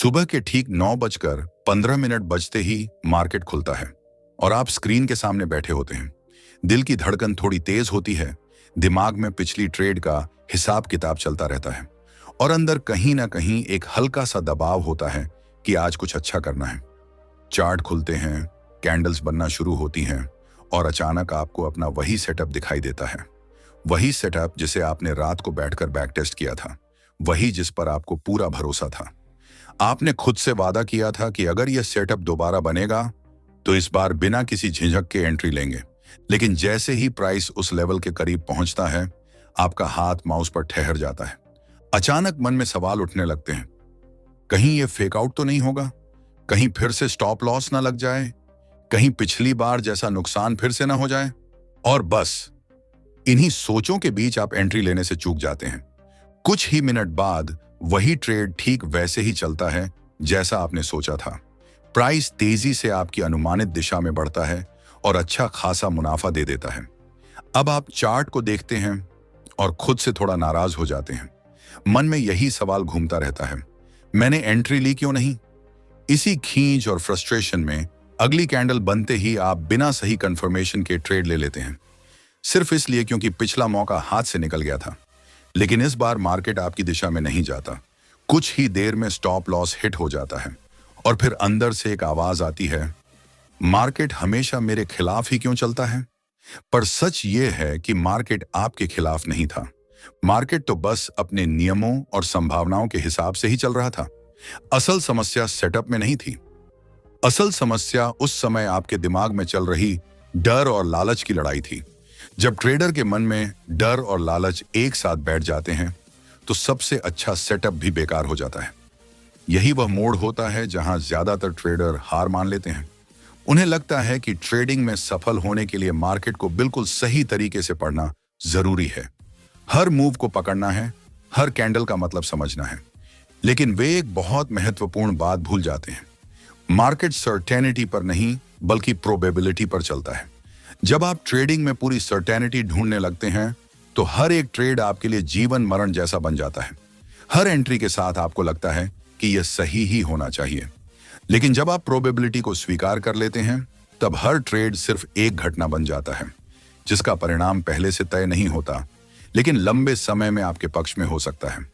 सुबह के ठीक 9:15 बजते ही मार्केट खुलता है और आप स्क्रीन के सामने बैठे होते हैं। दिल की धड़कन थोड़ी तेज होती है, दिमाग में पिछली ट्रेड का हिसाब किताब चलता रहता है और अंदर कहीं ना कहीं एक हल्का सा दबाव होता है कि आज कुछ अच्छा करना है। चार्ट खुलते हैं, कैंडल्स बनना शुरू होती हैं और अचानक आपको अपना वही सेटअप दिखाई देता है। वही सेटअप जिसे आपने रात को बैठकर बैक टेस्ट किया था, वही जिस पर आपको पूरा भरोसा था। आपने खुद से वादा किया था कि अगर यह सेटअप दोबारा बनेगा तो इस बार बिना किसी झिझक के एंट्री लेंगे। लेकिन जैसे ही प्राइस उस लेवल के करीब पहुंचता है, आपका हाथ माउस पर ठहर जाता है। अचानक मन में सवाल उठने लगते हैं, कहीं यह फेक आउट तो नहीं होगा? कहीं फिर से स्टॉप लॉस ना लग जाए? कहीं पिछली बार जैसा नुकसान फिर से ना हो जाए? और बस इन्हीं सोचों के बीच आप एंट्री लेने से चूक जाते हैं। कुछ ही मिनट बाद वही ट्रेड ठीक वैसे ही चलता है जैसा आपने सोचा था। प्राइस तेजी से आपकी अनुमानित दिशा में बढ़ता है और अच्छा खासा मुनाफा दे देता है। अब आप चार्ट को देखते हैं और खुद से थोड़ा नाराज हो जाते हैं। मन में यही सवाल घूमता रहता है, मैंने एंट्री ली क्यों नहीं? इसी खींच और फ्रस्ट्रेशन में अगली कैंडल बनते ही आप बिना सही कंफर्मेशन के ट्रेड ले लेते हैं, सिर्फ इसलिए क्योंकि पिछला मौका हाथ से निकल गया था। लेकिन इस बार मार्केट आपकी दिशा में नहीं जाता। कुछ ही देर में स्टॉप लॉस हिट हो जाता है और फिर अंदर से एक आवाज आती है, मार्केट हमेशा मेरे खिलाफ ही क्यों चलता है? पर सच ये है कि मार्केट आपके खिलाफ नहीं था। मार्केट तो बस अपने नियमों और संभावनाओं के हिसाब से ही चल रहा था। असल समस्या सेटअप में नहीं थी। असल समस्या उस समय आपके दिमाग में चल रही डर और लालच की लड़ाई थी। जब ट्रेडर के मन में डर और लालच एक साथ बैठ जाते हैं तो सबसे अच्छा सेटअप भी बेकार हो जाता है। यही वह मोड़ होता है जहां ज्यादातर ट्रेडर हार मान लेते हैं। उन्हें लगता है कि ट्रेडिंग में सफल होने के लिए मार्केट को बिल्कुल सही तरीके से पढ़ना जरूरी है, हर मूव को पकड़ना है, हर कैंडल का मतलब समझना है। लेकिन वे एक बहुत महत्वपूर्ण बात भूल जाते हैं, मार्केट सर्टेनिटी पर नहीं बल्कि प्रोबेबिलिटी पर चलता है। जब आप ट्रेडिंग में पूरी सर्टेनिटी ढूंढने लगते हैं तो हर एक ट्रेड आपके लिए जीवन मरण जैसा बन जाता है। हर एंट्री के साथ आपको लगता है कि यह सही ही होना चाहिए। लेकिन जब आप प्रोबेबिलिटी को स्वीकार कर लेते हैं तब हर ट्रेड सिर्फ एक घटना बन जाता है जिसका परिणाम पहले से तय नहीं होता, लेकिन लंबे समय में आपके पक्ष में हो सकता है।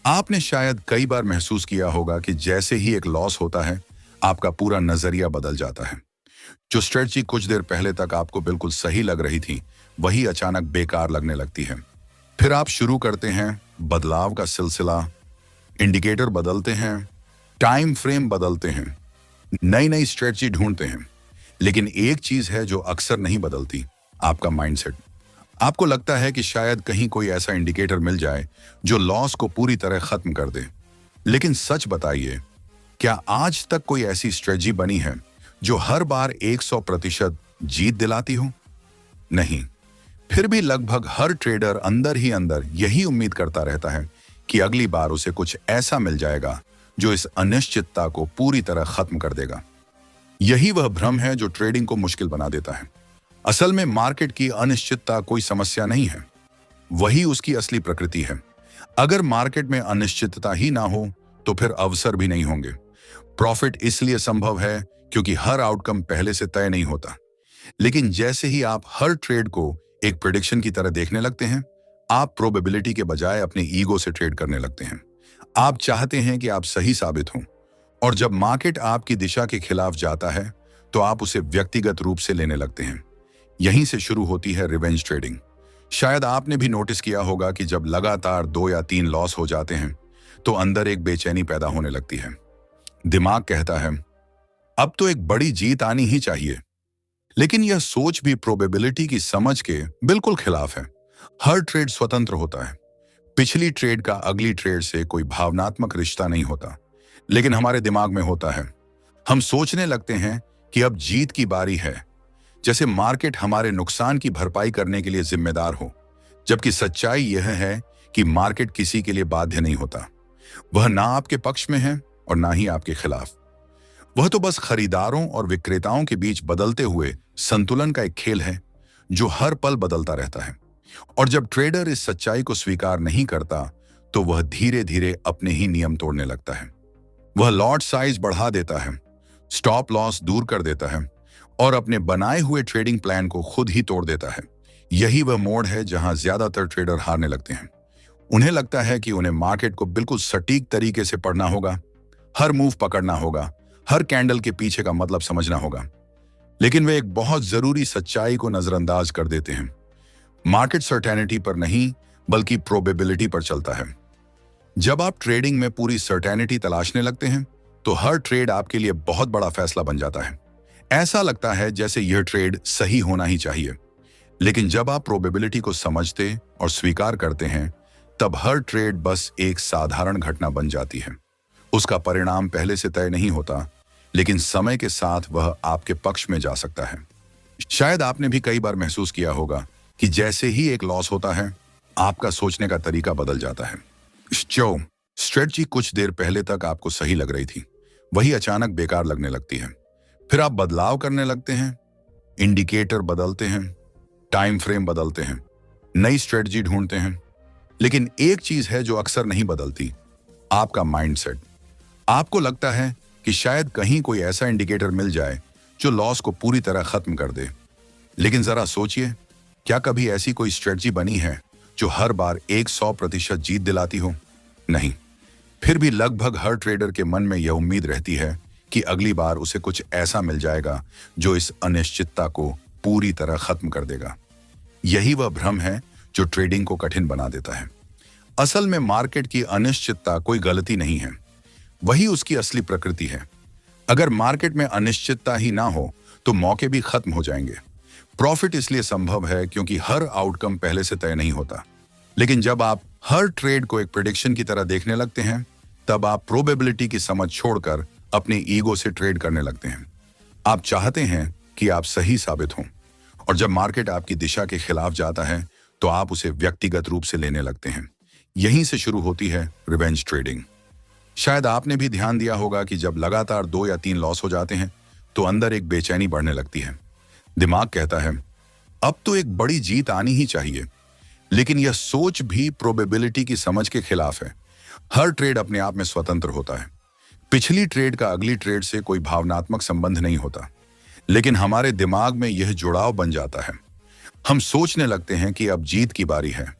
आपने शायद कई बार महसूस किया होगा कि जैसे ही एक लॉस होता है आपका पूरा नजरिया बदल जाता है। जो स्ट्रेटजी कुछ देर पहले तक आपको बिल्कुल सही लग रही थी, वही अचानक बेकार लगने लगती है। फिर आप शुरू करते हैं बदलाव का सिलसिला, इंडिकेटर बदलते हैं, टाइम फ्रेम बदलते हैं, नई नई स्ट्रेटजी ढूंढते हैं। लेकिन एक चीज है जो अक्सर नहीं बदलती, आपका माइंडसेट। आपको लगता है कि शायद कहीं कोई ऐसा इंडिकेटर मिल जाए जो लॉस को पूरी तरह खत्म कर दे। लेकिन सच बताइए, क्या आज तक कोई ऐसी स्ट्रेटजी बनी है जो हर बार 100% जीत दिलाती हो? नहीं। फिर भी लगभग हर ट्रेडर अंदर ही अंदर यही उम्मीद करता रहता है कि अगली बार उसे कुछ ऐसा मिल जाएगा जो इस अनिश्चितता को पूरी तरह खत्म कर देगा। यही वह भ्रम है जो ट्रेडिंग को मुश्किल बना देता है। असल में मार्केट की अनिश्चितता कोई समस्या नहीं है, वही उसकी असली प्रकृति है। अगर मार्केट में अनिश्चितता ही ना हो तो फिर अवसर भी नहीं होंगे। प्रॉफिट इसलिए संभव है क्योंकि हर आउटकम पहले से तय नहीं होता। लेकिन जैसे ही आप हर ट्रेड को एक प्रेडिक्शन की तरह देखने लगते हैं, आप प्रोबेबिलिटी के बजाय अपने ईगो से ट्रेड करने लगते हैं। आप चाहते हैं कि आप सही साबित हों, और जब मार्केट आपकी दिशा के खिलाफ जाता है तो आप उसे व्यक्तिगत रूप से लेने लगते हैं। यहीं से शुरू होती है रिवेंज ट्रेडिंग। शायद आपने भी नोटिस किया होगा कि जब लगातार 2 या 3 लॉस हो जाते हैं तो अंदर एक बेचैनी पैदा होने लगती है। दिमाग कहता है, अब तो एक बड़ी जीत आनी ही चाहिए। लेकिन यह सोच भी प्रोबेबिलिटी की समझ के बिल्कुल खिलाफ है। हर ट्रेड स्वतंत्र होता है। पिछली ट्रेड का अगली ट्रेड से कोई भावनात्मक रिश्ता नहीं होता, लेकिन हमारे दिमाग में होता है। हम सोचने लगते हैं कि अब जीत की बारी है, जैसे मार्केट हमारे नुकसान की भरपाई करने के लिए जिम्मेदार हो। जबकि सच्चाई यह है कि मार्केट किसी के लिए बाध्य नहीं होता। वह ना आपके पक्ष में है और ना ही आपके खिलाफ। वह तो बस खरीदारों और विक्रेताओं के बीच बदलते हुए संतुलन का एक खेल है जो हर पल बदलता रहता है। और जब ट्रेडर इस सच्चाई को स्वीकार नहीं करता तो वह धीरे धीरे अपने ही नियम तोड़ने लगता है। वह लॉट साइज बढ़ा देता है, स्टॉप लॉस दूर कर देता है और अपने बनाए हुए ट्रेडिंग प्लान को खुद ही तोड़ देता है। यही वह मोड़ है जहां ज्यादातर ट्रेडर हारने लगते हैं। उन्हें लगता है कि उन्हें मार्केट को बिल्कुल सटीक तरीके से पढ़ना होगा, हर मूव पकड़ना होगा, हर कैंडल के पीछे का मतलब समझना होगा। लेकिन वे एक बहुत जरूरी सच्चाई को नजरअंदाज कर देते हैं। मार्केट सर्टेनिटी पर नहीं, बल्कि प्रोबेबिलिटी पर चलता है। जब आप ट्रेडिंग में पूरी सर्टेनिटी तलाशने लगते हैं, तो हर ट्रेड आपके लिए बहुत बड़ा फैसला बन जाता है। ऐसा लगता है जैसे यह ट्रेड सही होना ही चाहिए। लेकिन जब आप प्रोबेबिलिटी को समझते और स्वीकार करते हैं, तब हर ट्रेड बस एक साधारण घटना बन जाती है। उसका परिणाम पहले से तय नहीं होता, लेकिन समय के साथ वह आपके पक्ष में जा सकता है। शायद आपने भी कई बार महसूस किया होगा कि जैसे ही एक लॉस होता है, आपका सोचने का तरीका बदल जाता है। जो स्ट्रेटजी कुछ देर पहले तक आपको सही लग रही थी, वही अचानक बेकार लगने लगती है। फिर आप बदलाव करने लगते हैं, इंडिकेटर बदलते हैं, टाइम फ्रेम बदलते हैं, नई स्ट्रेटजी ढूंढते हैं। लेकिन एक चीज है जो अक्सर नहीं बदलती, आपका माइंडसेट। आपको लगता है कि शायद कहीं कोई ऐसा इंडिकेटर मिल जाए जो लॉस को पूरी तरह खत्म कर दे। लेकिन जरा सोचिए, क्या कभी ऐसी कोई स्ट्रेटजी बनी है जो हर बार 100% जीत दिलाती हो? नहीं। फिर भी लगभग हर ट्रेडर के मन में यह उम्मीद रहती है कि अगली बार उसे कुछ ऐसा मिल जाएगा जो इस अनिश्चितता को पूरी तरह खत्म कर देगा। यही वह भ्रम है जो ट्रेडिंग को कठिन बना देता है। असल में मार्केट की अनिश्चितता कोई गलती नहीं है, वही उसकी असली प्रकृति है। अगर मार्केट में अनिश्चितता ही ना हो तो मौके भी खत्म हो जाएंगे। प्रॉफिट इसलिए संभव है क्योंकि हर आउटकम पहले से तय नहीं होता। लेकिन जब आप हर ट्रेड को एक प्रेडिक्शन की तरह देखने लगते हैं, तब आप प्रोबेबिलिटी की समझ छोड़कर अपने ईगो से ट्रेड करने लगते हैं। आप चाहते हैं कि आप सही साबित हों, और जब मार्केट आपकी दिशा के खिलाफ जाता है तो आप उसे व्यक्तिगत रूप से लेने लगते हैं। यहीं से शुरू होती है रिवेंज ट्रेडिंग। शायद आपने भी ध्यान दिया होगा कि जब लगातार 2 या 3 लॉस हो जाते हैं, तो अंदर एक बेचैनी बढ़ने लगती है। दिमाग कहता है, अब तो एक बड़ी जीत आनी ही चाहिए। लेकिन यह सोच भी प्रोबेबिलिटी की समझ के खिलाफ है। हर ट्रेड अपने आप में स्वतंत्र होता है। पिछली ट्रेड का अगली ट्रेड से कोई भावनात्मक संबंध नहीं होता, लेकिन हमारे दिमाग में यह जुड़ाव बन जाता है। हम सोचने लगते हैं कि अब जीत की बारी है,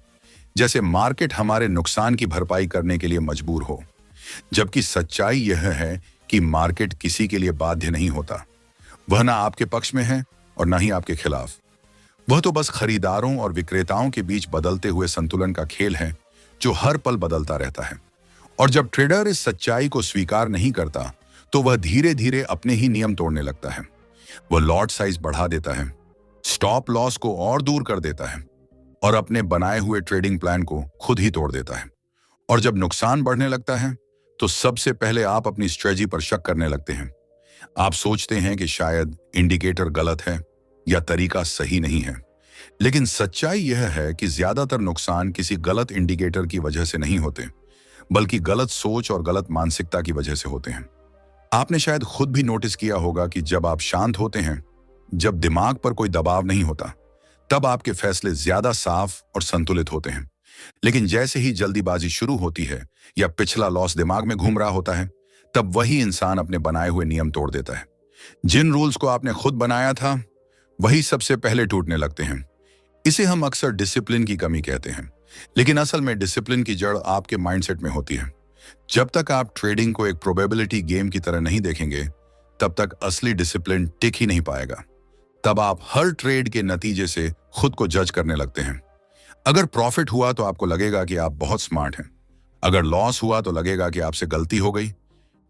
जैसे मार्केट हमारे नुकसान की भरपाई करने के लिए मजबूर हो। जबकि सच्चाई यह है कि मार्केट किसी के लिए बाध्य नहीं होता। वह ना आपके पक्ष में है और ना ही आपके खिलाफ। वह तो बस खरीदारों और विक्रेताओं के बीच बदलते हुए संतुलन का खेल है, जो हर पल बदलता रहता है। और जब ट्रेडर इस सच्चाई को स्वीकार नहीं करता, तो वह धीरे धीरे अपने ही नियम तोड़ने लगता है। वह लॉट साइज बढ़ा देता है, स्टॉप लॉस को और दूर कर देता है और अपने बनाए हुए ट्रेडिंग प्लान को खुद ही तोड़ देता है। और जब नुकसान बढ़ने लगता है, तो सबसे पहले आप अपनी स्ट्रेटजी पर शक करने लगते हैं। आप सोचते हैं कि शायद इंडिकेटर गलत है या तरीका सही नहीं है। लेकिन सच्चाई यह है कि ज्यादातर नुकसान किसी गलत इंडिकेटर की वजह से नहीं होते, बल्कि गलत सोच और गलत मानसिकता की वजह से होते हैं। आपने शायद खुद भी नोटिस किया होगा कि जब आप शांत होते हैं, जब दिमाग पर कोई दबाव नहीं होता, तब आपके फैसले ज्यादा साफ और संतुलित होते हैं। लेकिन जैसे ही जल्दीबाजी शुरू होती है या पिछला लॉस दिमाग में घूम रहा होता है, तब वही इंसान अपने बनाए हुए नियम तोड़ देता है। जिन रूल्स को आपने खुद बनाया था, वही सबसे पहले टूटने लगते हैं। इसे हम अक्सर डिसिप्लिन की कमी कहते हैं, लेकिन असल में डिसिप्लिन की जड़ आपके माइंडसेट में होती है। जब तक आप ट्रेडिंग को एक प्रोबेबिलिटी गेम की तरह नहीं देखेंगे, तब तक असली डिसिप्लिन टिक ही नहीं पाएगा। तब आप हर ट्रेड के नतीजे से खुद को जज करने लगते हैं। अगर प्रॉफिट हुआ तो आपको लगेगा कि आप बहुत स्मार्ट हैं। अगर लॉस हुआ तो लगेगा कि आपसे गलती हो गई।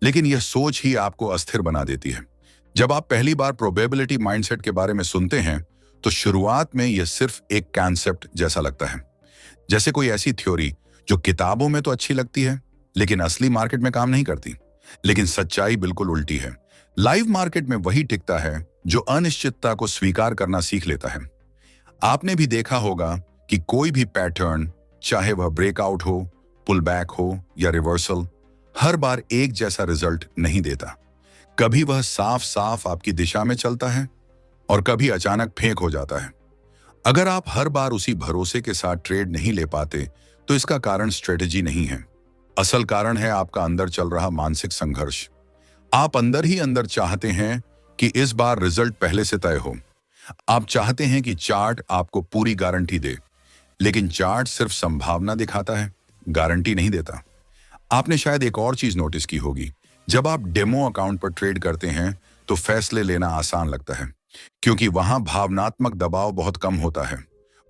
लेकिन यह सोच ही आपको अस्थिर बना देती है। जब आप पहली बार प्रोबेबिलिटी माइंडसेट के बारे में सुनते हैं, तो शुरुआत में यह सिर्फ एक कॉन्सेप्ट जैसा लगता है, जैसे कोई ऐसी थ्योरी जो किताबों में तो अच्छी लगती है, लेकिन असली मार्केट में काम नहीं करती। लेकिन सच्चाई बिल्कुल उल्टी है। लाइव मार्केट में वही टिकता है जो अनिश्चितता को स्वीकार करना सीख लेता है। आपने भी देखा होगा कि कोई भी पैटर्न, चाहे वह ब्रेकआउट हो, पुल बैक हो या रिवर्सल, हर बार एक जैसा रिजल्ट नहीं देता। कभी वह साफ साफ आपकी दिशा में चलता है और कभी अचानक फेंक हो जाता है। अगर आप हर बार उसी भरोसे के साथ ट्रेड नहीं ले पाते, तो इसका कारण स्ट्रेटजी नहीं है। असल कारण है आपका अंदर चल रहा मानसिक संघर्ष। आप अंदर ही अंदर चाहते हैं कि इस बार रिजल्ट पहले से तय हो। आप चाहते हैं कि चार्ट आपको पूरी गारंटी दे, लेकिन चार्ट सिर्फ संभावना दिखाता है, गारंटी नहीं देता। आपने शायद एक और चीज नोटिस की होगी, जब आप डेमो अकाउंट पर ट्रेड करते हैं तो फैसले लेना आसान लगता है, क्योंकि वहां भावनात्मक दबाव बहुत कम होता है।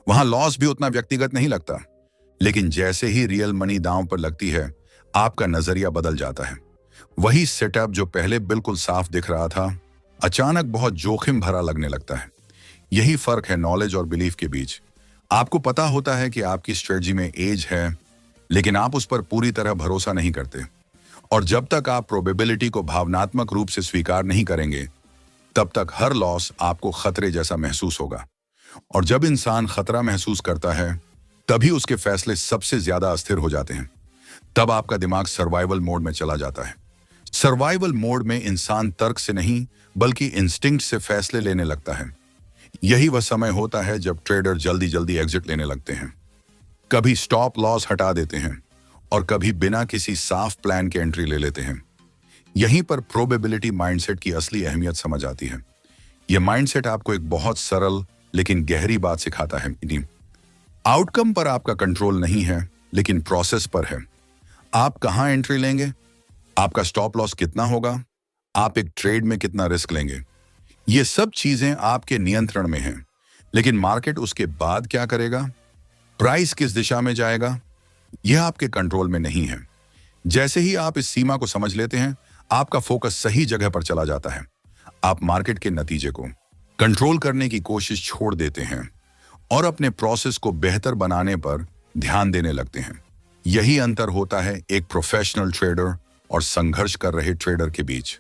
वहां लॉस भी उतना व्यक्तिगत नहीं लगता। लेकिन जैसे ही रियल मनी दांव पर लगती है, आपका नजरिया बदल जाता है। वही सेटअप जो पहले बिल्कुल साफ दिख रहा था, अचानक बहुत जोखिम भरा लगने लगता है। यही फर्क है नॉलेज और बिलीफ के बीच। आपको पता होता है कि आपकी स्ट्रेटजी में एज है, लेकिन आप उस पर पूरी तरह भरोसा नहीं करते। और जब तक आप प्रोबेबिलिटी को भावनात्मक रूप से स्वीकार नहीं करेंगे, तब तक हर लॉस आपको खतरे जैसा महसूस होगा। और जब इंसान खतरा महसूस करता है, तभी उसके फैसले सबसे ज्यादा अस्थिर हो जाते हैं। तब आपका दिमाग सर्वाइवल मोड में चला जाता है। सर्वाइवल मोड में इंसान तर्क से नहीं, बल्कि इंस्टिंक्ट से फैसले लेने लगता है। यही वह समय होता है जब ट्रेडर जल्दी जल्दी एग्जिट लेने लगते हैं, कभी स्टॉप लॉस हटा देते हैं और कभी बिना किसी साफ प्लान के एंट्री ले लेते हैं। यहीं पर प्रोबेबिलिटी माइंडसेट की असली अहमियत समझ आती है। यह माइंडसेट आपको एक बहुत सरल लेकिन गहरी बात सिखाता है। आउटकम पर आपका कंट्रोल नहीं है, लेकिन प्रोसेस पर है। आप कहां एंट्री लेंगे, आपका स्टॉप लॉस कितना होगा, आप एक ट्रेड में कितना रिस्क लेंगे, ये सब चीजें आपके नियंत्रण में हैं। लेकिन मार्केट उसके बाद क्या करेगा, प्राइस किस दिशा में जाएगा, यह आपके कंट्रोल में नहीं है। जैसे ही आप इस सीमा को समझ लेते हैं, आपका फोकस सही जगह पर चला जाता है। आप मार्केट के नतीजे को कंट्रोल करने की कोशिश छोड़ देते हैं और अपने प्रोसेस को बेहतर बनाने पर ध्यान देने लगते हैं। यही अंतर होता है एक प्रोफेशनल ट्रेडर और संघर्ष कर रहे ट्रेडर के बीच।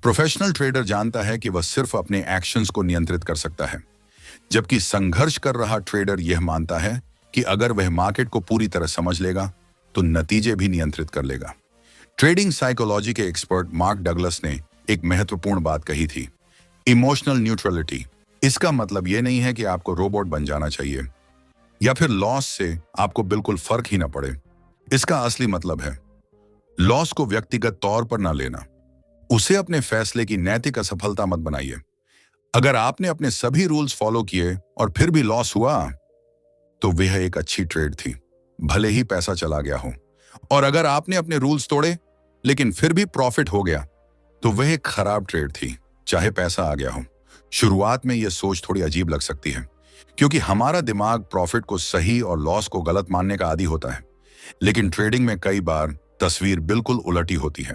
प्रोफेशनल ट्रेडर जानता है कि वह सिर्फ अपने एक्शंस को नियंत्रित कर सकता है, जबकि संघर्ष कर रहा ट्रेडर यह मानता है कि अगर वह मार्केट को पूरी तरह समझ लेगा तो नतीजे भी नियंत्रित कर लेगा। ट्रेडिंग साइकोलॉजी के एक्सपर्ट मार्क डगलस ने एक महत्वपूर्ण बात कही थी, इमोशनल न्यूट्रलिटी। इसका मतलब यह नहीं है कि आपको रोबोट बन जाना चाहिए या फिर लॉस से आपको बिल्कुल फर्क ही ना पड़े। इसका असली मतलब है लॉस को व्यक्तिगत तौर पर ना लेना, उसे अपने फैसले की नैतिक असफलता मत बनाइए। अगर आपने अपने सभी रूल्स फॉलो किए और फिर भी लॉस हुआ, तो वह एक अच्छी ट्रेड थी, भले ही पैसा चला गया हो। और अगर आपने अपने रूल्स तोड़े लेकिन फिर भी प्रॉफिट हो गया, तो वह एक खराब ट्रेड थी, चाहे पैसा आ गया हो। शुरुआत में यह सोच थोड़ी अजीब लग सकती है, क्योंकि हमारा दिमाग प्रॉफिट को सही और लॉस को गलत मानने का आदी होता है। लेकिन ट्रेडिंग में कई बार तस्वीर बिल्कुल उलटी होती है।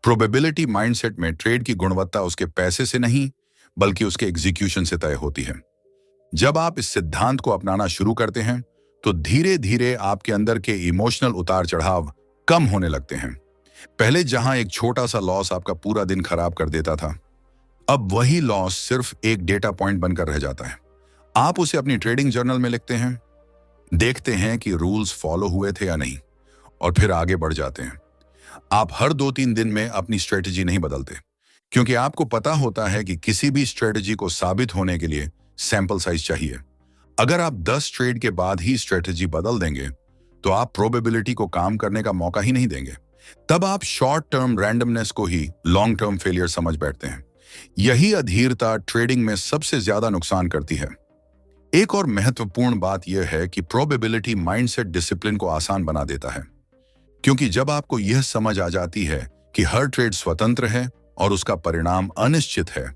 प्रोबेबिलिटी माइंडसेट में ट्रेड की गुणवत्ता उसके पैसे से नहीं, बल्कि उसके एग्जीक्यूशन से तय होती है। जब आप इस सिद्धांत को अपनाना शुरू करते हैं, तो धीरे धीरे आपके अंदर के इमोशनल उतार चढ़ाव कम होने लगते हैं। पहले जहां एक छोटा सा लॉस आपका पूरा दिन खराब कर देता था, अब वही लॉस सिर्फ एक डेटा पॉइंट बनकर रह जाता है। आप उसे अपनी ट्रेडिंग जर्नल में लिखते हैं, देखते हैं कि रूल्स फॉलो हुए थे या नहीं, और फिर आगे बढ़ जाते हैं। आप हर 2-3 दिन में अपनी स्ट्रेटजी नहीं बदलते, क्योंकि आपको पता होता है कि किसी भी स्ट्रेटजी को साबित होने के लिए सैंपल साइज चाहिए। अगर आप 10 ट्रेड के बाद ही स्ट्रेटजी बदल देंगे, तो आप प्रोबेबिलिटी को काम करने का मौका ही नहीं देंगे। तब आप शॉर्ट टर्म रैंडमनेस को ही लॉन्ग टर्म फेलियर समझ बैठते हैं। यही अधीरता ट्रेडिंग में सबसे ज्यादा नुकसान करती है। एक और महत्वपूर्ण बात यह है कि प्रोबेबिलिटी माइंडसेट डिसिप्लिन को आसान बना देता है, क्योंकि जब आपको यह समझ आ जाती है कि हर ट्रेड स्वतंत्र है और उसका परिणाम अनिश्चित है,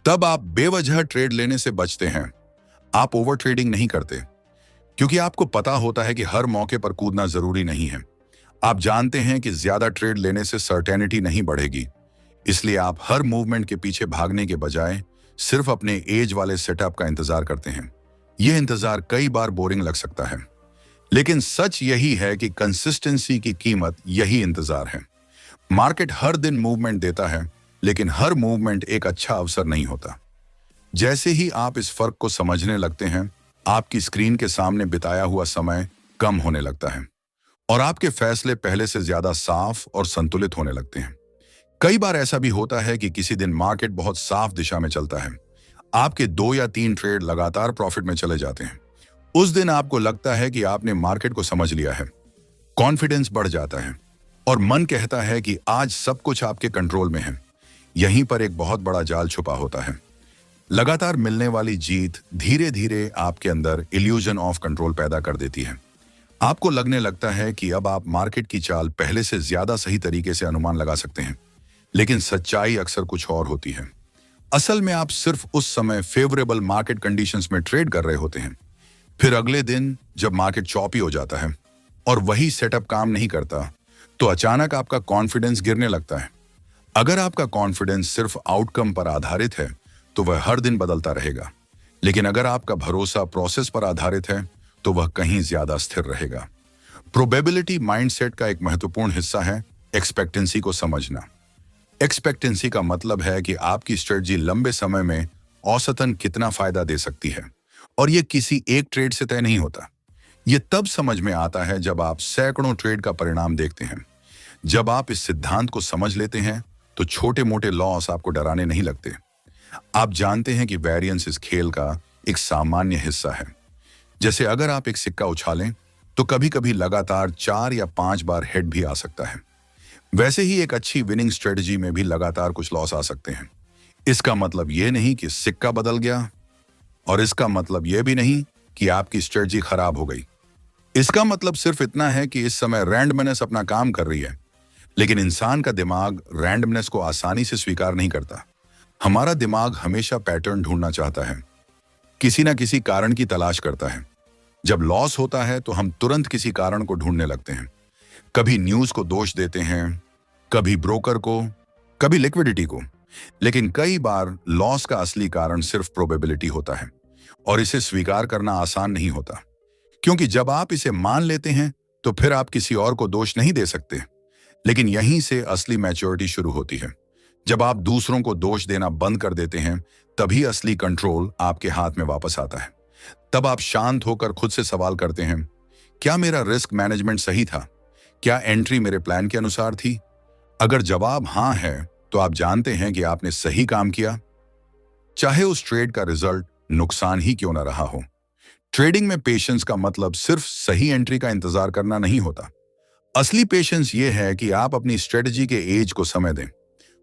तब आप बेवजह ट्रेड लेने से बचते हैं। आप ओवर ट्रेडिंग नहीं करते, क्योंकि आपको पता होता है कि हर मौके पर कूदना जरूरी नहीं है। आप जानते हैं कि ज्यादा ट्रेड लेने से सर्टेनिटी नहीं बढ़ेगी, इसलिए आप हर मूवमेंट के पीछे भागने के बजाय सिर्फ अपने एज वाले सेटअप का इंतजार करते हैं। यह इंतजार कई बार बोरिंग लग सकता है, लेकिन सच यही है कि कंसिस्टेंसी की कीमत यही इंतजार है। मार्केट हर दिन मूवमेंट देता है, लेकिन हर मूवमेंट एक अच्छा अवसर नहीं होता। जैसे ही आप इस फर्क को समझने लगते हैं, आपकी स्क्रीन के सामने बिताया हुआ समय कम होने लगता है और आपके फैसले पहले से ज्यादा साफ और संतुलित होने लगते हैं। कई बार ऐसा भी होता है कि किसी दिन मार्केट बहुत साफ दिशा में चलता है, आपके 2 या 3 ट्रेड लगातार प्रॉफिट में चले जाते हैं। उस दिन आपको लगता है कि आपने मार्केट को समझ लिया है, कॉन्फिडेंस बढ़ जाता है, और मन कहता है कि आज सब कुछ आपके कंट्रोल में है। यहीं पर एक बहुत बड़ा जाल छुपा होता है। लगातार मिलने वाली जीत धीरे धीरे आपके अंदर इल्यूजन ऑफ कंट्रोल पैदा कर देती है। आपको लगने लगता है कि अब आप मार्केट की चाल पहले से ज्यादा सही तरीके से अनुमान लगा सकते हैं, लेकिन सच्चाई अक्सर कुछ और होती है। असल में आप सिर्फ उस समय फेवरेबल मार्केट कंडीशंस में ट्रेड कर रहे होते हैं। फिर अगले दिन जब मार्केट चॉपी हो जाता है और वही सेटअप काम नहीं करता, तो अचानक आपका कॉन्फिडेंस गिरने लगता है। अगर आपका कॉन्फिडेंस सिर्फ आउटकम पर आधारित है तो वह हर दिन बदलता रहेगा, लेकिन अगर आपका भरोसा प्रोसेस पर आधारित है तो वह कहीं ज्यादा स्थिर रहेगा। प्रोबेबिलिटी माइंडसेट का एक महत्वपूर्ण हिस्सा है एक्सपेक्टेंसी को समझना। एक्सपेक्टेंसी का मतलब है कि आपकी स्ट्रेटजी लंबे समय में औसतन कितना फायदा दे सकती है, और यह किसी एक ट्रेड से तय नहीं होता। यह तब समझ में आता है जब आप सैकड़ों ट्रेड का परिणाम देखते हैं। जब आप इस सिद्धांत को समझ लेते हैं तो छोटे मोटे लॉस आपको डराने नहीं लगते। आप जानते हैं कि वेरिएंस इस खेल का एक सामान्य हिस्सा है। जैसे अगर आप एक सिक्का उछालें तो कभी कभी लगातार 4 या 5 बार हेड भी आ सकता है। वैसे ही एक अच्छी विनिंग स्ट्रेटजी में भी लगातार कुछ लॉस आ सकते हैं। इसका मतलब यह नहीं कि सिक्का बदल गया, और इसका मतलब यह भी नहीं कि आपकी स्ट्रेटजी खराब हो गई। इसका मतलब सिर्फ इतना है कि इस समय रैंडमनेस अपना काम कर रही है, लेकिन इंसान का दिमाग रैंडमनेस को आसानी से स्वीकार नहीं करता। हमारा दिमाग हमेशा पैटर्न ढूंढना चाहता है, किसी ना किसी कारण की तलाश करता है। जब लॉस होता है तो हम तुरंत किसी कारण को ढूंढने लगते हैं। कभी न्यूज को दोष देते हैं, कभी ब्रोकर को, कभी लिक्विडिटी को। लेकिन कई बार लॉस का असली कारण सिर्फ प्रोबेबिलिटी होता है, और इसे स्वीकार करना आसान नहीं होता, क्योंकि जब आप इसे मान लेते हैं तो फिर आप किसी और को दोष नहीं दे सकते। लेकिन यहीं से असली मैच्योरिटी शुरू होती है। जब आप दूसरों को दोष देना बंद कर देते हैं, तभी असली कंट्रोल आपके हाथ में वापस आता है। तब आप शांत होकर खुद से सवाल करते हैं, क्या मेरा रिस्क मैनेजमेंट सही था? क्या एंट्री मेरे प्लान के अनुसार थी? अगर जवाब हाँ है तो आप जानते हैं कि आपने सही काम किया, चाहे उस ट्रेड का रिजल्ट नुकसान ही क्यों ना रहा हो। ट्रेडिंग में पेशेंस का मतलब सिर्फ सही एंट्री का इंतजार करना नहीं होता। असली पेशेंस यह है कि आप अपनी स्ट्रेटजी के एज को समय दें।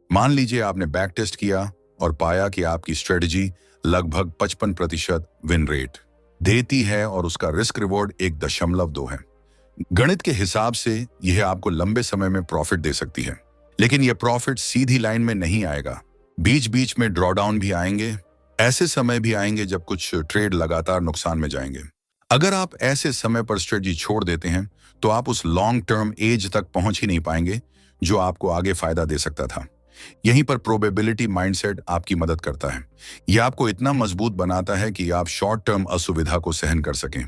मान लीजिए आपने बैक टेस्ट किया और पाया कि आपकी स्ट्रेटजी लगभग 55% विन रेट देती है और उसका रिस्क रिवॉर्ड 1.2 है। गणित के हिसाब से यह आपको लंबे समय में प्रॉफिट दे सकती है, लेकिन यह प्रॉफिट सीधी लाइन में नहीं आएगा। बीच बीच में ड्रॉडाउन भी आएंगे। ऐसे समय भी आएंगे जब कुछ ट्रेड लगातार नुकसान में जाएंगे। अगर आप ऐसे समय पर स्ट्रेटजी छोड़ देते हैं तो आप उस लॉन्ग टर्म एज तक पहुंच ही नहीं पाएंगे जो आपको आगे फायदा दे सकता था। यहीं पर प्रोबेबिलिटी माइंडसेट आपकी मदद करता है। यह आपको इतना मजबूत बनाता है कि आप शॉर्ट टर्म असुविधा को सहन कर सकें।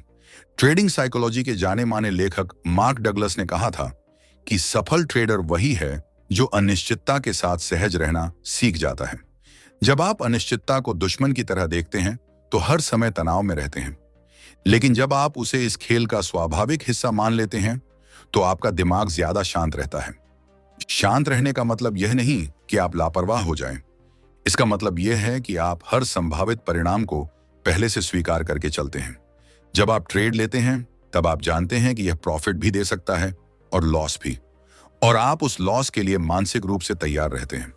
ट्रेडिंग साइकोलॉजी के जाने माने लेखक मार्क डगलस ने कहा था कि सफल ट्रेडर वही है जो अनिश्चितता के साथ सहज रहना सीख जाता है। जब आप अनिश्चितता को दुश्मन की तरह देखते हैं तो हर समय तनाव में रहते हैं, लेकिन जब आप उसे इस खेल का स्वाभाविक हिस्सा मान लेते हैं तो आपका दिमाग ज्यादा शांत रहता है। शांत रहने का मतलब यह नहीं कि आप लापरवाह हो जाएं। इसका मतलब यह है कि आप हर संभावित परिणाम को पहले से स्वीकार करके चलते हैं। जब आप ट्रेड लेते हैं तब आप जानते हैं कि यह प्रॉफिट भी दे सकता है और लॉस भी, और आप उस लॉस के लिए मानसिक रूप से तैयार रहते हैं।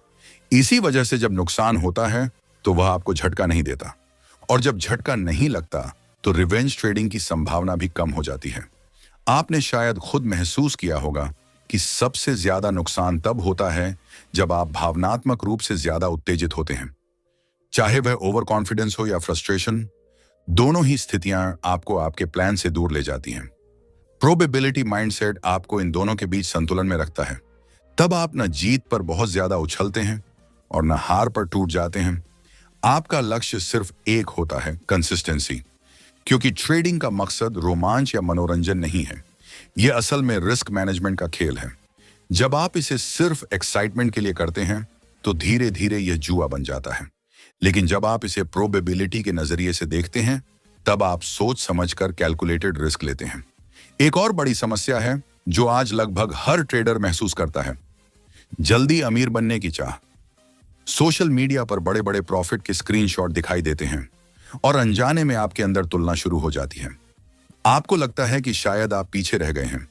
इसी वजह से जब नुकसान होता है तो वह आपको झटका नहीं देता, और जब झटका नहीं लगता तो रिवेंज ट्रेडिंग की संभावना भी कम हो जाती है। आपने शायद खुद महसूस किया होगा कि सबसे ज्यादा नुकसान तब होता है जब आप भावनात्मक रूप से ज्यादा उत्तेजित होते हैं। चाहे वह ओवर कॉन्फिडेंस हो या फ्रस्ट्रेशन, दोनों ही स्थितियां आपको आपके प्लान से दूर ले जाती हैं। प्रोबेबिलिटी माइंडसेट आपको इन दोनों के बीच संतुलन में रखता है। तब आप न जीत पर बहुत ज्यादा उछलते हैं और न हार पर टूट जाते हैं। आपका लक्ष्य सिर्फ एक होता है, कंसिस्टेंसी। क्योंकि ट्रेडिंग का मकसद रोमांच या मनोरंजन नहीं है, यह असल में रिस्क मैनेजमेंट का खेल है। जब आप इसे सिर्फ एक्साइटमेंट के लिए करते हैं तो धीरे धीरे यह जुआ बन जाता है, लेकिन जब आप इसे प्रोबेबिलिटी के नजरिए से देखते हैं तब आप सोच समझकर कैलकुलेटेड रिस्क लेते हैं। एक और बड़ी समस्या है जो आज लगभग हर ट्रेडर महसूस करता है, जल्दी अमीर बनने की चाह। सोशल मीडिया पर बड़े बड़े प्रॉफिट के स्क्रीनशॉट दिखाई देते हैं और अनजाने में आपके अंदर तुलना शुरू हो जाती है। आपको लगता है कि शायद आप पीछे रह गए हैं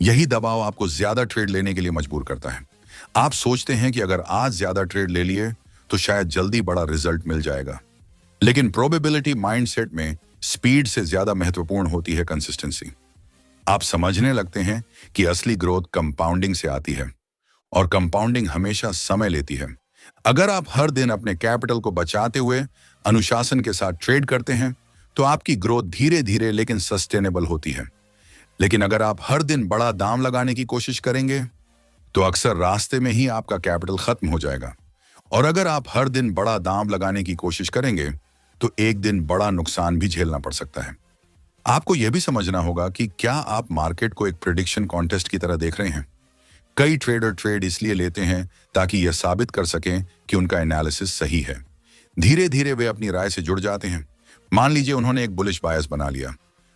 यही दबाव आपको ज्यादा ट्रेड लेने के लिए मजबूर करता है। आप सोचते हैं कि अगर आज ज्यादा ट्रेड ले लिए तो शायद जल्दी बड़ा रिजल्ट मिल जाएगा। लेकिन प्रोबेबिलिटी माइंडसेट में स्पीड से ज्यादा महत्वपूर्ण होती है कंसिस्टेंसी। आप समझने लगते हैं कि असली ग्रोथ कंपाउंडिंग से आती है और कंपाउंडिंग हमेशा समय लेती है। अगर आप हर दिन अपने कैपिटल को बचाते हुए अनुशासन के साथ ट्रेड करते हैं तो आपकी ग्रोथ धीरे धीरे लेकिन सस्टेनेबल होती है। लेकिन अगर आप हर दिन बड़ा दाम लगाने की कोशिश करेंगे तो अक्सर रास्ते में ही आपका कैपिटल खत्म हो जाएगा। और अगर आप हर दिन बड़ा दाम लगाने की कोशिश करेंगे तो एक दिन बड़ा नुकसान भी झेलना पड़ सकता है। आपको यह भी समझना होगा कि क्या आप मार्केट को एक प्रिडिक्शन कॉन्टेस्ट की तरह देख रहे हैं। कई ट्रेडर ट्रेड इसलिए लेते हैं ताकि यह साबित कर सकें कि उनका एनालिसिस सही है। धीरे धीरे वे अपनी राय से जुड़ जाते हैं। मान लीजिए उन्होंने एक बुलिश बायस बना लिया।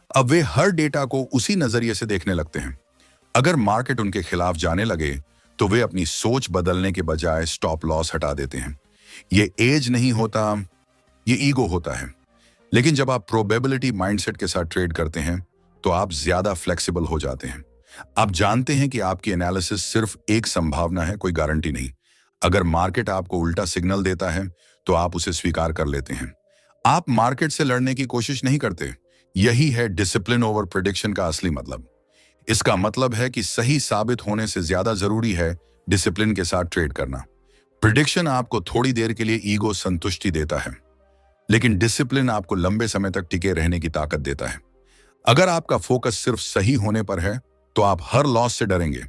अब वे हर डेटा को उसी नजरिए से देखने लगते हैं। अगर मार्केट उनके खिलाफ जाने लगे तो वे अपनी सोच बदलने के बजाय स्टॉप लॉस हटा देते हैं। ये एज नहीं होता, ये ईगो होता है। लेकिन जब आप प्रोबेबिलिटी माइंडसेट के साथ ट्रेड करते हैं तो आप ज्यादा फ्लेक्सिबल हो जाते हैं। आप जानते हैं कि आपकी एनालिसिस सिर्फ एक संभावना है, कोई गारंटी नहीं। अगर मार्केट आपको उल्टा सिग्नल देता है तो आप उसे स्वीकार कर लेते हैं। आप मार्केट से लड़ने की कोशिश नहीं करते। यही है डिसिप्लिन ओवर प्रेडिक्शन का असली मतलब। इसका मतलब है कि सही साबित होने से ज्यादा जरूरी है डिसिप्लिन के साथ ट्रेड करना। प्रेडिक्शन आपको थोड़ी देर के लिए ईगो संतुष्टि देता है, लेकिन डिसिप्लिन आपको लंबे समय तक टिके रहने की ताकत देता है। अगर आपका फोकस सिर्फ सही होने पर है तो आप हर लॉस से डरेंगे।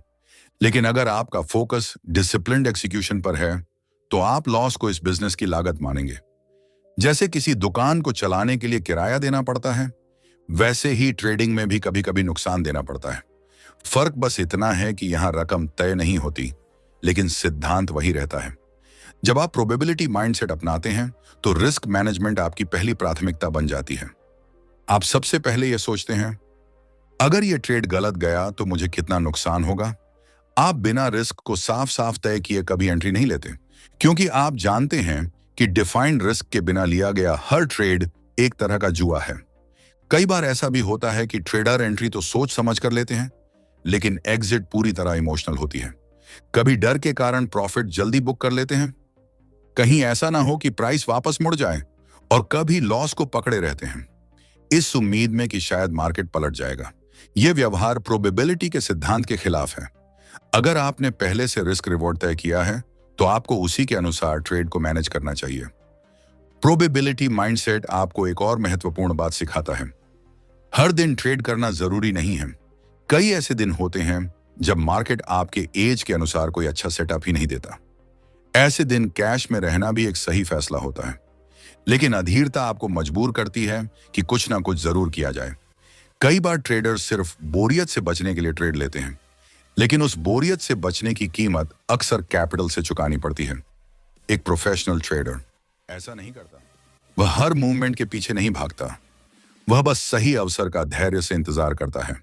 लेकिन अगर आपका फोकस डिसिप्लिन्ड एक्सिक्यूशन पर है तो आप लॉस को इस बिजनेस की लागत मानेंगे। जैसे किसी दुकान को चलाने के लिए किराया देना पड़ता है, वैसे ही ट्रेडिंग में भी कभी कभी नुकसान देना पड़ता है। फर्क बस इतना है कि यहां रकम तय नहीं होती, लेकिन सिद्धांत वही रहता है। जब आप प्रोबेबिलिटी माइंडसेट अपनाते हैं तो रिस्क मैनेजमेंट आपकी पहली प्राथमिकता बन जाती है। आप सबसे पहले यह सोचते हैं, अगर यह ट्रेड गलत गया तो मुझे कितना नुकसान होगा। आप बिना रिस्क को साफ साफ तय किए कभी एंट्री नहीं लेते, क्योंकि आप जानते हैं कि डिफाइंड रिस्क के बिना लिया गया हर ट्रेड एक तरह का जुआ है। कई बार ऐसा भी होता है कि ट्रेडर एंट्री तो सोच समझ कर लेते हैं, लेकिन एग्जिट पूरी तरह इमोशनल होती है। कभी डर के कारण प्रॉफिट जल्दी बुक कर लेते हैं, कहीं ऐसा ना हो कि प्राइस वापस मुड़ जाए, और कभी लॉस को पकड़े रहते हैं इस उम्मीद में कि शायद मार्केट पलट जाएगा। यह व्यवहार प्रोबेबिलिटी के सिद्धांत के खिलाफ है। अगर आपने पहले से रिस्क रिवॉर्ड तय किया है तो आपको उसी के अनुसार ट्रेड को मैनेज करना चाहिए। प्रोबेबिलिटी माइंडसेट आपको एक और महत्वपूर्ण बात सिखाता है, हर दिन ट्रेड करना जरूरी नहीं है। कई ऐसे दिन होते हैं जब मार्केट आपके एज के अनुसार कोई अच्छा सेटअप ही नहीं देता। ऐसे दिन कैश में रहना भी एक सही फैसला होता है, लेकिन अधीरता आपको मजबूर करती है कि कुछ ना कुछ जरूर किया जाए। कई बार ट्रेडर्स सिर्फ बोरियत से बचने के लिए ट्रेड लेते हैं, लेकिन उस बोरियत से बचने की कीमत अक्सर कैपिटल से चुकानी पड़ती है। एक प्रोफेशनल ट्रेडर ऐसा नहीं करता। वह हर मूवमेंट के पीछे नहीं भागता, वह बस सही अवसर का धैर्य से इंतजार करता है।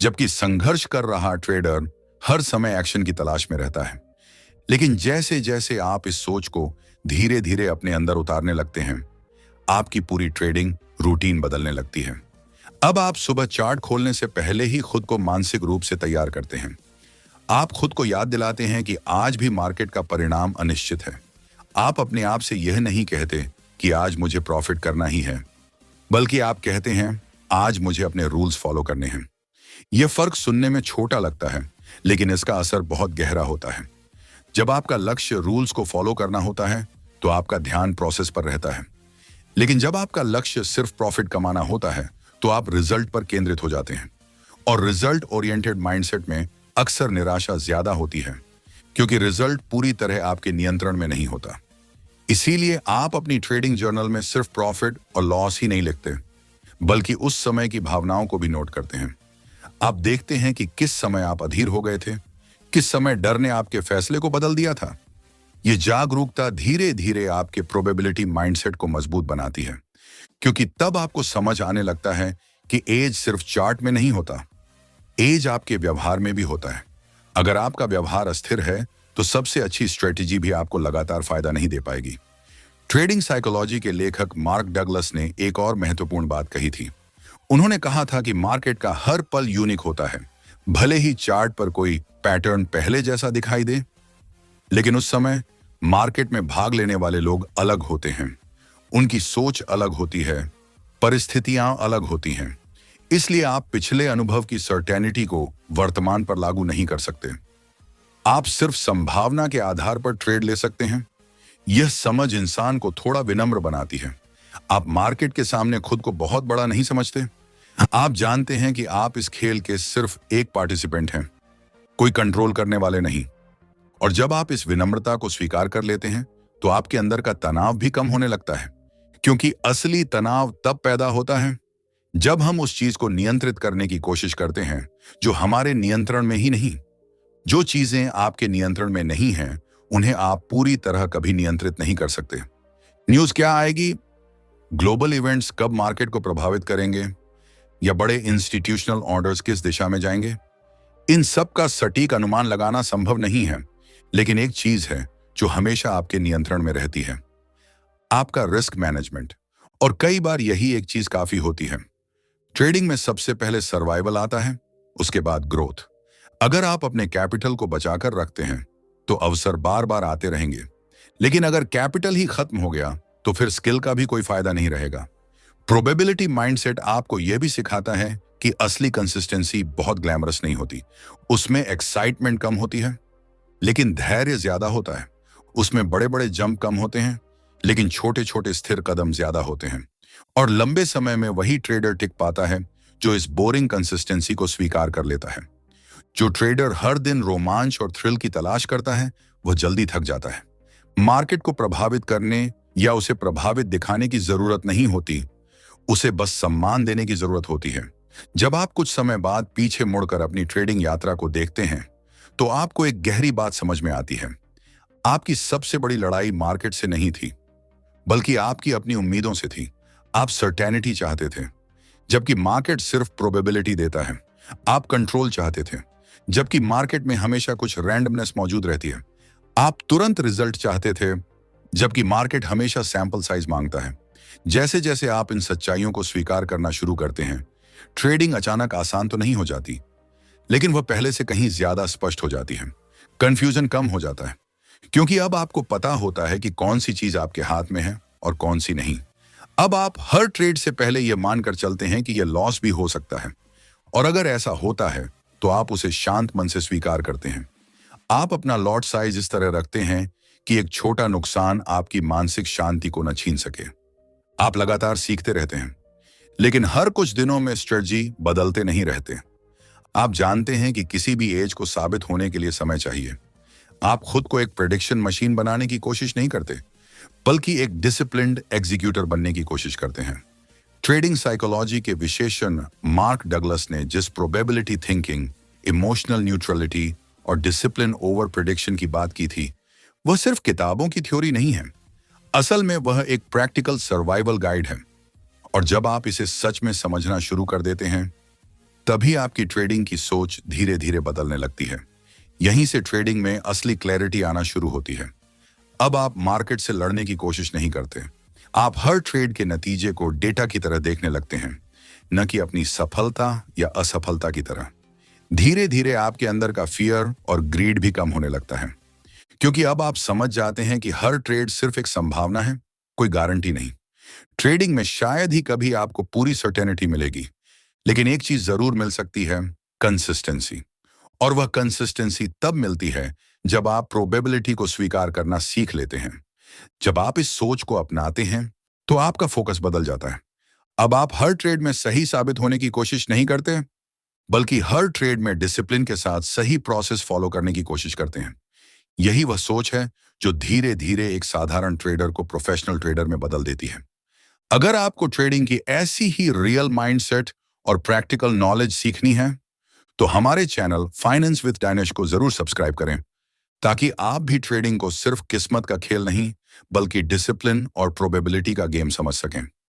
जबकि संघर्ष कर रहा ट्रेडर हर समय एक्शन की तलाश में रहता है। लेकिन जैसे जैसे आप इस सोच को धीरे धीरे अपने अंदर उतारने लगते हैं, आपकी पूरी ट्रेडिंग रूटीन बदलने लगती है। अब आप सुबह चार्ट खोलने से पहले ही खुद को मानसिक रूप से तैयार करते हैं। आप खुद को याद दिलाते हैं कि आज भी मार्केट का परिणाम अनिश्चित है। आप अपने आप से यह नहीं कहते कि आज मुझे प्रॉफिट करना ही है, बल्कि आप कहते हैं आज मुझे अपने रूल्स फॉलो करने हैं। यह फर्क सुनने में छोटा लगता है, लेकिन इसका असर बहुत गहरा होता है। जब आपका लक्ष्य रूल्स को फॉलो करना होता है तो आपका ध्यान प्रोसेस पर रहता है, लेकिन जब आपका लक्ष्य सिर्फ प्रॉफिट कमाना होता है तो आप रिजल्ट पर केंद्रित हो जाते हैं। और रिजल्ट ओरिएंटेड माइंडसेट में अक्सर निराशा ज्यादा होती है, क्योंकि रिजल्ट पूरी तरह आपके नियंत्रण में नहीं होता। इसीलिए आप अपनी ट्रेडिंग जर्नल में सिर्फ प्रॉफिट और लॉस ही नहीं लिखते, बल्कि उस समय की भावनाओं को भी नोट करते हैं। आप देखते हैं कि किस समय आप अधीर हो गए थे, किस समय डर ने आपके फैसले को बदल दिया था। यह जागरूकता धीरे धीरे आपके प्रोबेबिलिटी माइंडसेट को मजबूत बनाती है, क्योंकि तब आपको समझ आने लगता है कि एज सिर्फ चार्ट में नहीं होता, एज आपके व्यवहार में भी होता है। अगर आपका व्यवहार अस्थिर है तो सबसे अच्छी स्ट्रेटेजी भी आपको लगातार फायदा नहीं दे पाएगी। ट्रेडिंग साइकोलॉजी के लेखक मार्क डगलस ने एक और महत्वपूर्ण बात कही थी। उन्होंने कहा था कि मार्केट का हर पल यूनिक होता है, भले ही चार्ट पर कोई पैटर्न पहले जैसा दिखाई दे, लेकिन उस समय मार्केट में भाग लेने वाले लोग अलग होते हैं, उनकी सोच अलग होती है, परिस्थितियां अलग होती हैं। इसलिए आप पिछले अनुभव की सर्टेनिटी को वर्तमान पर लागू नहीं कर सकते। आप सिर्फ संभावना के आधार पर ट्रेड ले सकते हैं। यह समझ इंसान को थोड़ा विनम्र बनाती है। आप मार्केट के सामने खुद को बहुत बड़ा नहीं समझते। आप जानते हैं कि आप इस खेल के सिर्फ एक पार्टिसिपेंट हैं, कोई कंट्रोल करने वाले नहीं। और जब आप इस विनम्रता को स्वीकार कर लेते हैं तो आपके अंदर का तनाव भी कम होने लगता है, क्योंकि असली तनाव तब पैदा होता है जब हम उस चीज को नियंत्रित करने की कोशिश करते हैं जो हमारे नियंत्रण में ही नहीं। जो चीजें आपके नियंत्रण में नहीं हैं, उन्हें आप पूरी तरह कभी नियंत्रित नहीं कर सकते। न्यूज क्या आएगी, ग्लोबल इवेंट्स कब मार्केट को प्रभावित करेंगे, या बड़े इंस्टीट्यूशनल ऑर्डर्स किस दिशा में जाएंगे, इन सब का सटीक अनुमान लगाना संभव नहीं है। लेकिन एक चीज है जो हमेशा आपके नियंत्रण में रहती है, आपका रिस्क मैनेजमेंट। और कई बार यही एक चीज काफी होती है। ट्रेडिंग में सबसे पहले सर्वाइवल आता है, उसके बाद ग्रोथ। अगर आप अपने कैपिटल को बचाकर रखते हैं तो अवसर बार बार आते रहेंगे, लेकिन अगर कैपिटल ही खत्म हो गया तो फिर स्किल का भी कोई फायदा नहीं रहेगा। प्रोबेबिलिटी माइंडसेट आपको यह भी सिखाता है कि असली कंसिस्टेंसी बहुत ग्लैमरस नहीं होती। उसमें एक्साइटमेंट कम होती है लेकिन धैर्य ज्यादा होता है। उसमें बड़े बड़े जंप कम होते हैं लेकिन छोटे छोटे स्थिर कदम ज्यादा होते हैं। और लंबे समय में वही ट्रेडर टिक पाता है जो इस बोरिंग कंसिस्टेंसी को स्वीकार कर लेता है। जो ट्रेडर हर दिन रोमांच और थ्रिल की तलाश करता है वह जल्दी थक जाता है। मार्केट को प्रभावित करने या उसे प्रभावित दिखाने की जरूरत नहीं होती, उसे बस सम्मान देने की जरूरत होती है। जब आप कुछ समय बाद पीछे मुड़कर अपनी ट्रेडिंग यात्रा को देखते हैं तो आपको एक गहरी बात समझ में आती है। आपकी सबसे बड़ी लड़ाई मार्केट से नहीं थी, बल्कि आपकी अपनी उम्मीदों से थी। आप सर्टेनिटी चाहते थे, जबकि मार्केट सिर्फ प्रोबेबिलिटी देता है। आप कंट्रोल चाहते थे, जबकि मार्केट में हमेशा कुछ रैंडमनेस मौजूद रहती है। आप तुरंत रिजल्ट चाहते थे, जबकि मार्केट हमेशा सैंपल साइज मांगता है। जैसे जैसे आप इन सच्चाइयों को स्वीकार करना शुरू करते हैं, ट्रेडिंग अचानक आसान तो नहीं हो जाती, लेकिन वह पहले से कहीं ज्यादा स्पष्ट हो जाती है। कंफ्यूजन कम हो जाता है, क्योंकि अब आपको पता होता है कि कौन सी चीज आपके हाथ में है और कौन सी नहीं। अब आप हर ट्रेड से पहले यह मानकर चलते हैं कि यह लॉस भी हो सकता है, और अगर ऐसा होता है तो आप उसे शांत मन से स्वीकार करते हैं। आप अपना लॉट साइज इस तरह रखते हैं कि एक छोटा नुकसान आपकी मानसिक शांति को न छीन सके। आप लगातार सीखते रहते हैं, लेकिन हर कुछ दिनों में स्ट्रेटजी बदलते नहीं रहते। आप जानते हैं कि किसी भी एज को साबित होने के लिए समय चाहिए। आप खुद को एक प्रेडिक्शन मशीन बनाने की कोशिश नहीं करते, बल्कि एक डिसिप्लिन्ड एग्जीक्यूटर बनने की कोशिश करते हैं। ट्रेडिंग साइकोलॉजी के विशेषज्ञ मार्क डगलस ने जिस प्रोबेबिलिटी थिंकिंग, इमोशनल न्यूट्रलिटी और डिसिप्लिन ओवर प्रेडिक्शन की बात की थी, वह सिर्फ किताबों की थ्योरी नहीं है। असल में वह एक प्रैक्टिकल सर्वाइवल गाइड है। और जब आप इसे सच में समझना शुरू कर देते हैं, तभी आपकी ट्रेडिंग की सोच धीरे धीरे बदलने लगती है। यहीं से ट्रेडिंग में असली क्लैरिटी आना शुरू होती है। अब आप मार्केट से लड़ने की कोशिश नहीं करते। आप हर ट्रेड के नतीजे को डेटा की तरह देखने लगते हैं, न कि अपनी सफलता या असफलता की तरह। धीरे धीरे आपके अंदर का फियर और ग्रीड भी कम होने लगता है, क्योंकि अब आप समझ जाते हैं कि हर ट्रेड सिर्फ एक संभावना है, कोई गारंटी नहीं। ट्रेडिंग में शायद ही कभी आपको पूरी सर्टेनिटी मिलेगी, लेकिन एक चीज जरूर मिल सकती है, कंसिस्टेंसी। और वह कंसिस्टेंसी तब मिलती है जब आप प्रोबेबिलिटी को स्वीकार करना सीख लेते हैं। जब आप इस सोच को अपनाते हैं तो आपका फोकस बदल जाता है। अब आप हर ट्रेड में सही साबित होने की कोशिश नहीं करते, बल्कि हर ट्रेड में डिसिप्लिन के साथ सही प्रोसेस फॉलो करने की कोशिश करते हैं। यही वह सोच है जो धीरे धीरे एक साधारण ट्रेडर को प्रोफेशनल ट्रेडर में बदल देती है। अगर आपको ट्रेडिंग की ऐसी ही रियल माइंडसेट और प्रैक्टिकल नॉलेज सीखनी है, तो हमारे चैनल फाइनेंस विद डैनिश को जरूर सब्सक्राइब करें, ताकि आप भी ट्रेडिंग को सिर्फ किस्मत का खेल नहीं, बल्कि डिसिप्लिन और प्रोबेबिलिटी का गेम समझ सकें।